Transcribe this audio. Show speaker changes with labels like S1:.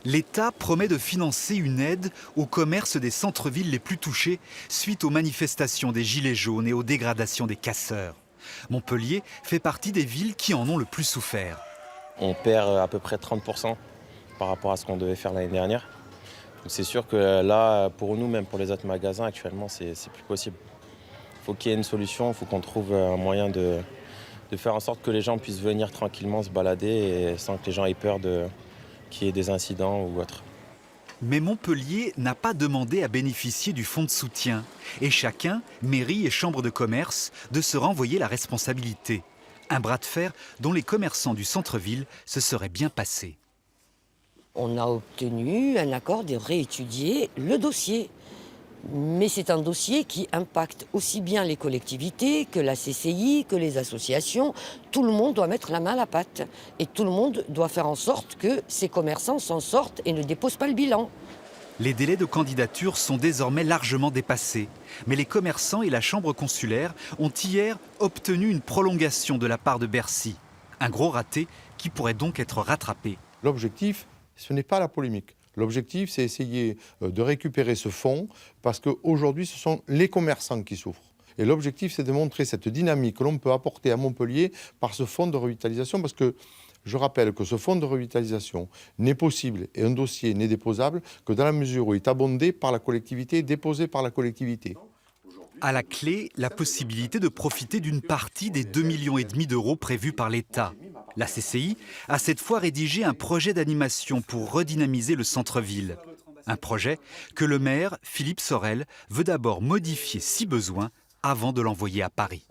S1: L'État promet de financer une aide au commerce des centres-villes les plus touchés suite aux manifestations des Gilets jaunes et aux dégradations des casseurs. Montpellier fait partie des villes qui en ont le plus souffert.
S2: On perd à peu près 30% par rapport à ce qu'on devait faire l'année dernière. Donc c'est sûr que là, pour nous, même pour les autres magasins, actuellement, c'est plus possible. Il faut qu'il y ait une solution, il faut qu'on trouve un moyen de faire en sorte que les gens puissent venir tranquillement se balader et sans que les gens aient peur qu'il y ait des incidents ou autre.
S1: Mais Montpellier n'a pas demandé à bénéficier du fonds de soutien. Et chacun, mairie et chambre de commerce, de se renvoyer la responsabilité. Un bras de fer dont les commerçants du centre-ville se seraient bien passés.
S3: On a obtenu un accord de réétudier le dossier. Mais c'est un dossier qui impacte aussi bien les collectivités que la CCI, que les associations. Tout le monde doit mettre la main à la pâte. Et tout le monde doit faire en sorte que ces commerçants s'en sortent et ne déposent pas le bilan.
S1: Les délais de candidature sont désormais largement dépassés. Mais les commerçants et la chambre consulaire ont hier obtenu une prolongation de la part de Bercy. Un gros raté qui pourrait donc être rattrapé.
S4: L'objectif, ce n'est pas la polémique. L'objectif, c'est essayer de récupérer ce fonds parce qu'aujourd'hui, ce sont les commerçants qui souffrent. Et l'objectif, c'est de montrer cette dynamique que l'on peut apporter à Montpellier par ce fonds de revitalisation. Parce que je rappelle que ce fonds de revitalisation n'est possible et un dossier n'est déposable que dans la mesure où il est abondé par la collectivité, déposé par la collectivité.
S1: À la clé, la possibilité de profiter d'une partie des 2,5 millions d'euros prévus par l'État. La CCI a cette fois rédigé un projet d'animation pour redynamiser le centre-ville. Un projet que le maire, Philippe Sorel, veut d'abord modifier si besoin avant de l'envoyer à Paris.